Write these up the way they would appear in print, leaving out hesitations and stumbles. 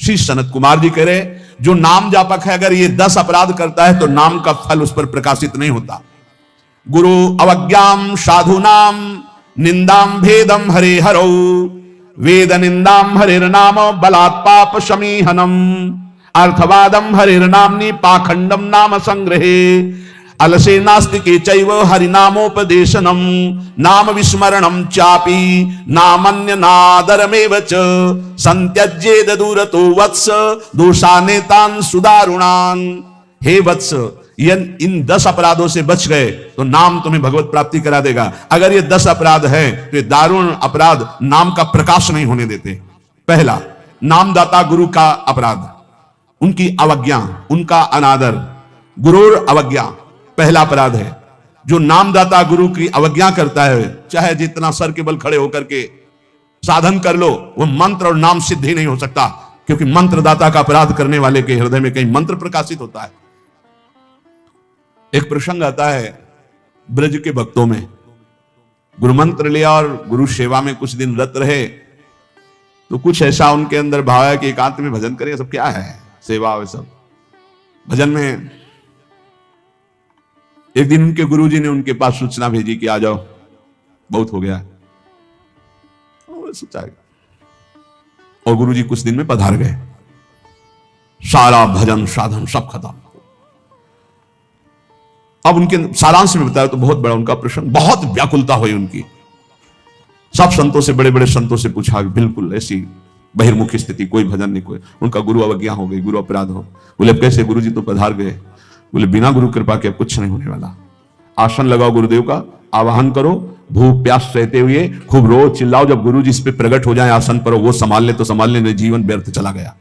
श्री सनत कुमार जी कह रहे, जो नाम जापक है अगर ये 10 अपराध करता है तो नाम का फल उस पर प्रकाशित नहीं होता। गुरु अवज्ञाम साधुनाम निंदाम भेदम हरे हरौ, वेद निंदाम हरिर्नाम बलात् पाप शमीहनम, अर्थवादम हरिर्नाम्नि पाखंडम नाम संग्रहे, अलसे नास्तिके चैव हरिनामोपदेशनम, नाम विस्मरणम चापि नामन्य नादरमेव च, संत्यज्येद दूरतो वत्स दोषानेतान सुदारुणान। हे वत्स, इन 10 अपराधों से बच गए तो नाम तुम्हें भगवत प्राप्ति करा देगा। अगर ये 10 अपराध है तो ये दारुण अपराध नाम का प्रकाश नहीं होने देते। पहला, नामदाता गुरु का अपराध, उनकी अवज्ञा, उनका अनादर। गुरुर अवज्ञा पहला अपराध है। जो नामदाता गुरु की अवज्ञा करता है, चाहे जितना सर के बल खड़े होकर के साधन कर लो, वो मंत्र और नाम सिद्ध ही नहीं हो सकता, क्योंकि मंत्रदाता का अपराध करने वाले के हृदय में कहीं मंत्र प्रकाशित होता है। एक प्रसंग आता है ब्रज के भक्तों में, गुरु मंत्र लिया और गुरु सेवा में कुछ दिन रत रहे, तो कुछ ऐसा उनके अंदर भाव है कि एकांत में भजन करें, सब क्या है सेवा वे सब भजन में। एक दिन उनके गुरुजी ने उनके पास सूचना भेजी कि आ जाओ, बहुत हो गया। सोचा, और गुरुजी कुछ दिन में पधार गए, सारा भजन साधन सब खत्म। अब उनके सारांश में बताया तो बहुत बड़ा उनका प्रश्न, बहुत व्याकुलता हुई उनकी। सब संतों से, बड़े बड़े संतों से पूछा, बिल्कुल ऐसी बहिर्मुखी स्थिति, कोई भजन नहीं, कोई। उनका गुरु अवज्ञा हो गई, गुरु अपराध हो। बोले कैसे? गुरुजी तो पधार गए। बोले बिना गुरु कृपा के कुछ नहीं होने वाला। आसन लगाओ गुरुदेव का, आवाहन करो, भूख प्यास सहते हुए खूब रो चिल्लाओ, जब गुरु जी इस पे प्रकट हो जाए आसन पर, वो संभाल ले तो संभाल ले, जीवन व्यर्थ चला गया।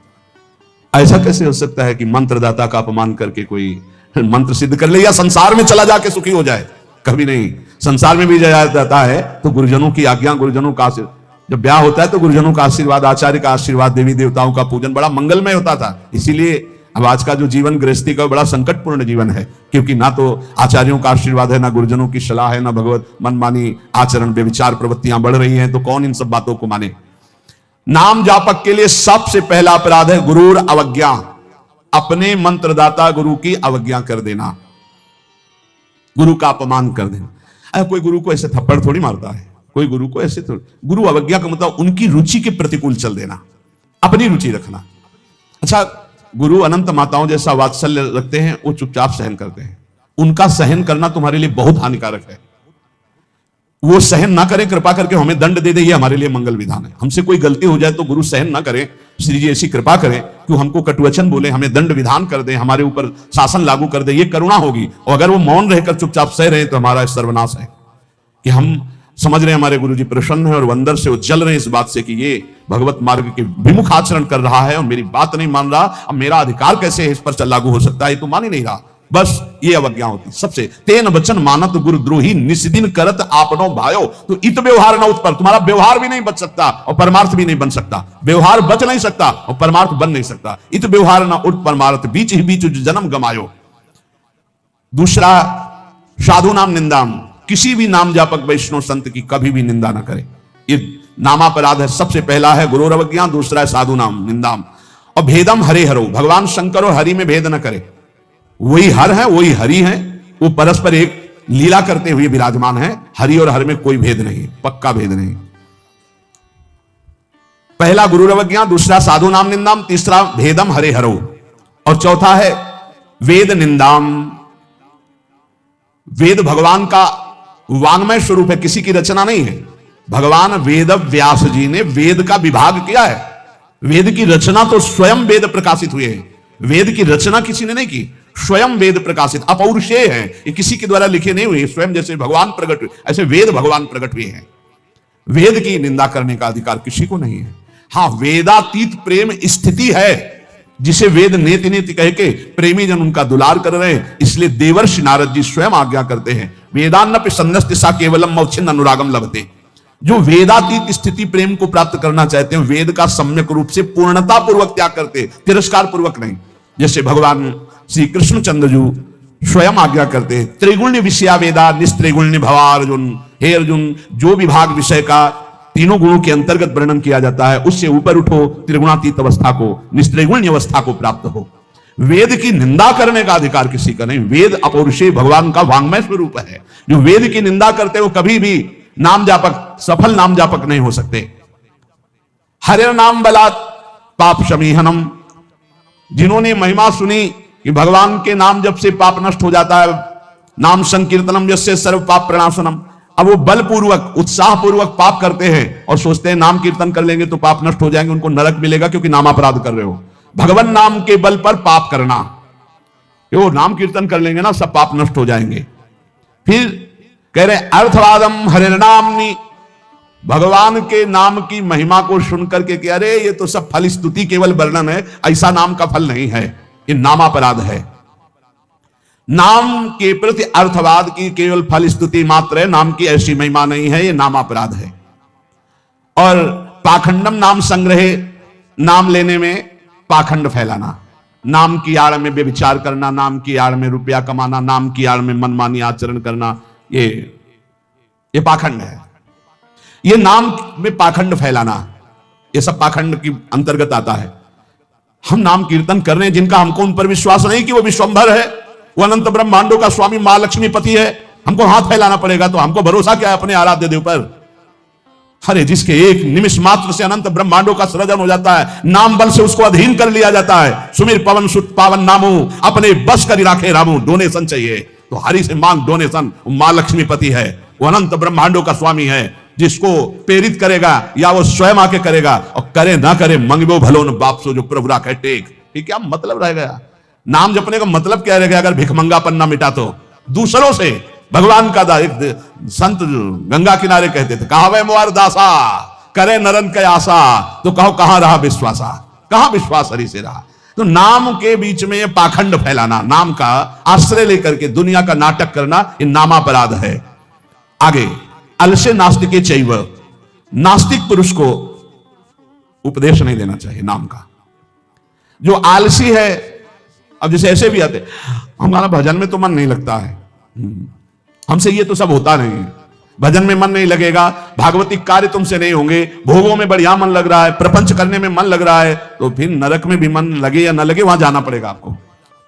ऐसा कैसे हो सकता है कि मंत्रदाता का अपमान करके कोई मंत्र सिद्ध कर ले या संसार में चला जाके सुखी हो जाए? कभी नहीं। संसार में भी जाता है तो गुरुजनों की आज्ञा, गुरुजनों का आशीर्वाद, जब ब्याह होता है तो गुरुजनों का आशीर्वाद, आचार्य का आशीर्वाद, देवी देवताओं का पूजन बड़ा मंगलमय होता था। इसीलिए अब आज का जो जीवन गृहस्थी का बड़ा संकटपूर्ण जीवन है, क्योंकि ना तो आचार्यों का आशीर्वाद है, ना गुरुजनों की सलाह है, ना भगवत मनमानी आचरण व्यभिचार प्रवृत्तियां बढ़ रही हैं, तो कौन इन सब बातों को माने? नाम जापक के लिए सबसे पहला अपराध है गुरुर अवज्ञा, अपने मंत्रदाता गुरु की अवज्ञा कर देना, गुरु का अपमान कर देना। कोई गुरु को ऐसे थप्पड़ थोड़ी मारता है, कोई गुरु को ऐसे थोड़ी। गुरु अवज्ञा का मतलब उनकी रुचि के प्रतिकूल चल देना, अपनी रुचि रखना। अच्छा, गुरु अनंत माताओं जैसा वात्सल्य रखते हैं, वो चुपचाप सहन करते हैं। उनका सहन करना तुम्हारे लिए बहुत हानिकारक है। वो सहन ना करें, कृपा करके हमें दंड दे दे, ये हमारे लिए मंगल विधान है। हमसे कोई गलती हो जाए तो गुरु सहन ना करें, श्री जी ऐसी कृपा करें कि हमको कटुवचन बोले, हमें दंड विधान कर दे, हमारे ऊपर शासन लागू कर दे, ये करुणा होगी। और अगर वो मौन रहकर चुपचाप सह रहे तो हमारा सर्वनाश है। कि हम समझ रहे हैं हमारे गुरु जी प्रसन्न है और अंदर से वो जल रहे हैं इस बात से कि ये भगवत मार्ग के विमुख आचरण कर रहा है और मेरी बात नहीं मान रहा, अब मेरा अधिकार कैसे इस पर लागू हो सकता है, ये तो मान ही नहीं रहा। बस ये अवज्ञा होती सबसे। तेन वचन मानत गुरुद्रोही निस्दिन करत आपनो भायो, तो इत व्यवहार न उत्पर, तुम्हारा व्यवहार भी नहीं बच सकता और परमार्थ भी नहीं बन सकता। व्यवहार बच नहीं सकता और परमार्थ बन नहीं सकता। इत व्यवहार न उठ परमार्थ, बीच ही बीच जन्म गमायो। दूसरा, साधु नाम निंदाम, किसी भी नाम जापक वैष्णव संत की कभी भी निंदा ना करे। ये नामापराध है। सबसे पहला है गुरु अवज्ञा, दूसरा है साधु नाम निंदाम। और भेदम हरे हरो, भगवान शंकर और हरि में भेद न करे। वही हर है, वही हरि है, वो परस्पर एक लीला करते हुए विराजमान है। हरि और हर में कोई भेद नहीं, पक्का भेद नहीं। पहला गुरु अवज्ञा, दूसरा साधु नाम निंदाम, तीसरा भेदम हरे हरो, और चौथा है वेद निंदाम। वेद भगवान का वांग्मय स्वरूप है, किसी की रचना नहीं है। भगवान वेद व्यास जी ने वेद का विभाग किया है। वेद की रचना तो स्वयं वेद प्रकाशित हुए हैं। वेद की रचना किसी ने नहीं की, स्वयं वेद प्रकाशित अपौरुषेय है। ये किसी के द्वारा लिखे नहीं हुए, स्वयं जैसे भगवान प्रकट हुए ऐसे वेद भगवान प्रकट हुए हैं। वेद की निंदा करने का अधिकार किसी को नहीं है। हाँ, वेदातीत प्रेम स्थिति है, जिसे वेद नेति नेति कह के प्रेमी जन उनका दुलार कर रहे हैं। इसलिए देवर्षि नारद जी स्वयं आज्ञा करते हैं, वेदान्न सन्नस्ति सा केवलम मौच्छिन्न अनुरागम लभते। जो वेदातीत स्थिति प्रेम को प्राप्त करना चाहते हैं, वेद का सम्यक रूप से पूर्णता पूर्वक त्याग करते, तिरस्कार पूर्वक नहीं। जैसे भगवान श्री कृष्णचंद्र जी स्वयं आज्ञा करते हैं, त्रिगुण्य विषया वेदा निस्त्रिगुण्य भवा अर्जुन। हे अर्जुन, जो विभाग विषय का तीनों गुणों के अंतर्गत वर्णन किया जाता है, उससे ऊपर उठो, त्रिगुणातीत अवस्था को, निस्त्रिगुण्य अवस्था को प्राप्त हो। वेद की निंदा करने का अधिकार किसी का नहीं। वेद अपौरुषेय भगवान का वांग्मय स्वरूप है। जो वेद की निंदा करते हो कभी भी नाम जापक, सफल नाम जापक नहीं हो सकते। हरे नाम बलात् पाप शमीहनम, जिन्होंने महिमा सुनी कि भगवान के नाम जप से पाप नष्ट हो जाता है, नाम संकीर्तनम यस्य सर्व पाप प्रणाशनम, अब वो बलपूर्वक उत्साहपूर्वक पाप करते हैं और सोचते हैं नाम कीर्तन कर लेंगे तो पाप नष्ट हो जाएंगे, उनको नरक मिलेगा क्योंकि नामापराध कर रहे हो। भगवान नाम के बल पर पाप करना, वो नाम कीर्तन कर लेंगे ना सब पाप नष्ट हो जाएंगे। फिर कह रहे अर्थवादम हरे नामनी, भगवान के नाम की महिमा को सुनकर के कि अरे ये तो सब फल स्तुति केवल वर्णन है, ऐसा नाम का फल नहीं है, ये नामापराध है। नाम के प्रति अर्थवाद की केवल फल स्तुति मात्र है, नाम की ऐसी महिमा नहीं है, ये नामापराध है। और पाखंडम नाम संग्रह, नाम लेने में पाखंड फैलाना, नाम की आड़ में व्यभिचार करना, नाम की आड़ में रुपया कमाना, नाम की आड़ में मनमानी आचरण करना, ये पाखंड है। ये नाम में पाखंड फैलाना, ये सब पाखंड की अंतर्गत आता है। हम नाम कीर्तन कर रहे हैं जिनका हमको उन पर विश्वास नहीं कि वो विश्वंभर है, वो अनंत ब्रह्मांडों का स्वामी मां लक्ष्मी पति है, हमको हाथ फैलाना पड़ेगा। तो हमको भरोसा क्या है अपने आराध्य देव पर? अरे जिसके एक निमिष मात्र से अनंत ब्रह्मांडों का सृजन हो जाता है, नाम बल से उसको अधीन कर लिया जाता है। सुमिर पवन सुत पावन नामो, अपने बस कर राखे रामू। डोनेशन चाहिए तो हरि से मांग डोनेशन, मां लक्ष्मी पति है, वो अनंत ब्रह्मांडों का स्वामी है। जिसको प्रेरित करेगा या वो स्वयं आके करेगा, और करे ना करे मंगबो भलो न बाप सो, जो प्रभु राखे टेक। ये क्या मतलब रह गया? नाम जपने का मतलब क्या रह गया अगर भिखमंगापन ना मिटा तो? दूसरों से भगवान का एक संत गंगा किनारे कहते थे, कहावे मोर दासा करे नरन के आशा, तो कहो कहां रहा विश्वासा, कहां विश्वास हरि से रहा। तो नाम के बीच में ये पाखंड फैलाना, नाम का आश्रय लेकर के दुनिया का नाटक करना, ये नामापराध है। आगे अलसे नास्तिके चैव, नास्तिक पुरुष को उपदेश नहीं देना चाहिए नाम का। जो आलसी है, अब जैसे ऐसे भी आते, हमारा भजन में तो मन नहीं लगता है, हमसे ये तो सब होता नहीं है, भजन में मन नहीं लगेगा, भागवतिक कार्य तुमसे नहीं होंगे, भोगों में बढ़िया मन लग रहा है, प्रपंच करने में मन लग रहा है, तो फिर नरक में भी मन लगे या न लगे वहां जाना पड़ेगा आपको,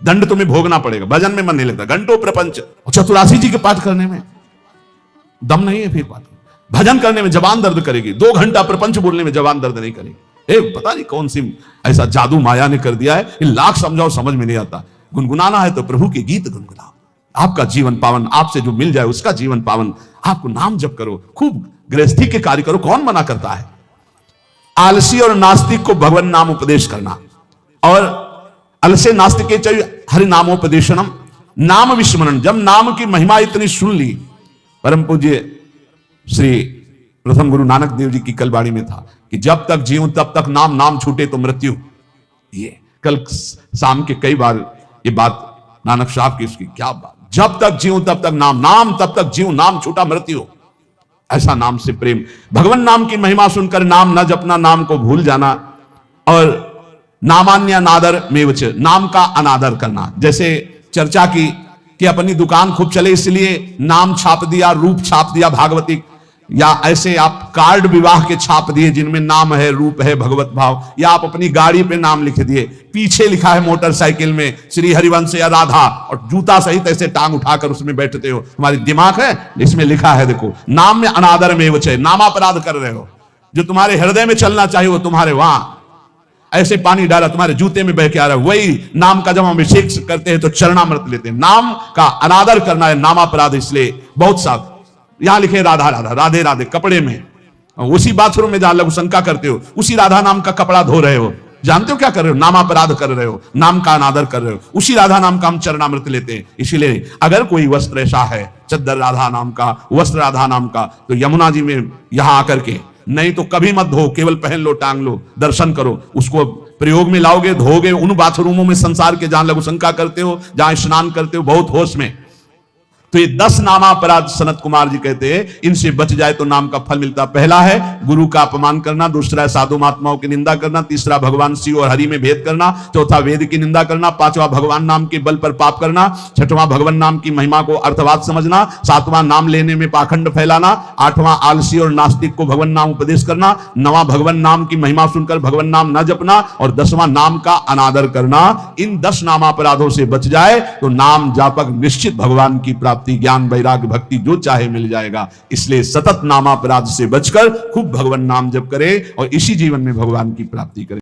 दंड तुम्हें भोगना पड़ेगा। भजन में मन नहीं लगता, घंटों प्रपंच, चतुरासी जी के पाठ करने में दम नहीं है, फिर बात भजन करने में जबान दर्द करेगी, 2 घंटा प्रपंच बोलने में जबान दर्द नहीं करेगी। पता नहीं कौन सी ऐसा जादू माया ने कर दिया है, लाख समझाओ समझ में नहीं आता। गुनगुनाना है तो प्रभु के गीत गुनगुनाओ, आपका जीवन पावन, आपसे जो मिल जाए उसका जीवन पावन। आपको नाम जप करो, खूब गृहस्थी के कार्य करो, कौन मना करता है? आलसी और नास्तिक को भगवान नाम उपदेश करना, और अलसे नास्तिके चाहिए हरि नामोपदेशनम, नाम विस्मरण। जब नाम की महिमा इतनी सुन ली, परम पूज्य श्री प्रथम गुरु नानक देव जी की कल वाणी में था कि जब तक जीऊं तब तक नाम, नाम छूटे तो मृत्यु। ये कल शाम के कई बार ये बात नानक साहब की, इसकी क्या बात, जब तक जीऊं तब तक नाम, नाम तब तक जीऊं, नाम छूटा मृत्यु। ऐसा नाम से प्रेम, भगवान नाम की महिमा सुनकर नाम न जपना, नाम को भूल जाना, और नामान्य नादर मेवच, नाम का अनादर करना। जैसे चर्चा की कि अपनी दुकान खूब चले इसलिए नाम छाप दिया, रूप छाप दिया भागवतिक, या ऐसे आप कार्ड विवाह के छाप दिए जिनमें नाम है, रूप है, भगवत भाव, या आप अपनी गाड़ी पे नाम लिख दिए, पीछे लिखा है मोटरसाइकिल में श्री हरिवंश या राधा, और जूता सहित ऐसे टांग उठाकर उसमें बैठते हो। हमारी दिमाग है इसमें लिखा है, देखो नाम में अनादर में वचय, नामापराध कर रहे हो। जो तुम्हारे हृदय में चलना चाहिए वो तुम्हारे वहां ऐसे पानी डाला तुम्हारे जूते में बह के आ रहा है। वही नाम का जब हम अभिषेक करते हैं तो चरणामृत लेते हैं। नाम का अनादर करना है नामापराध। इसलिए बहुत सा यहां लिखे राधा राधा, राधे राधे कपड़े में, उसी बाथरूम में जहां लघु शंका करते हो उसी राधा नाम का कपड़ा धो रहे हो। जानते हो क्या कर रहे हो? नामापराध कर रहे हो, नाम का अनादर कर रहे हो। उसी राधा नाम का हम चरणामृत लेते हैं। इसीलिए अगर कोई वस्त्र ऐसा है, चद्दर राधा नाम का, वस्त्र राधा नाम का, तो यमुना जी में यहां आकर के, नहीं तो कभी मत धो, केवल पहन लो, टांग लो, दर्शन करो, उसको प्रयोग में लाओगे, धोगे उन बाथरूमों में संसार के जहां लघु शंका करते हो, जहां स्नान करते हो, बहुत होश में। तो ये 10 नामापराध सनत कुमार जी कहते हैं, इनसे बच जाए तो नाम का फल मिलता। पहला है गुरु का अपमान करना, दूसरा है साधु महात्माओं की निंदा करना, तीसरा भगवान शिव और हरि में भेद करना, चौथा वेद की निंदा करना, पांचवा भगवान नाम के बल पर पाप करना, छठवां भगवान नाम की महिमा को अर्थवाद समझना, सातवां नाम लेने में पाखंड फैलाना, आठवां आलसी और नास्तिक को भगवान नाम उपदेश करना, नवां भगवान नाम की महिमा सुनकर भगवान नाम न जपना, और 10वां नाम का अनादर करना। इन 10 नामापराधों से बच जाए तो नाम जापक निश्चित भगवान की प्राप्ति, ज्ञान वैराग्य भक्ति जो चाहे मिल जाएगा। इसलिए सतत नामापराध से बचकर खूब भगवान नाम जप करें और इसी जीवन में भगवान की प्राप्ति करें।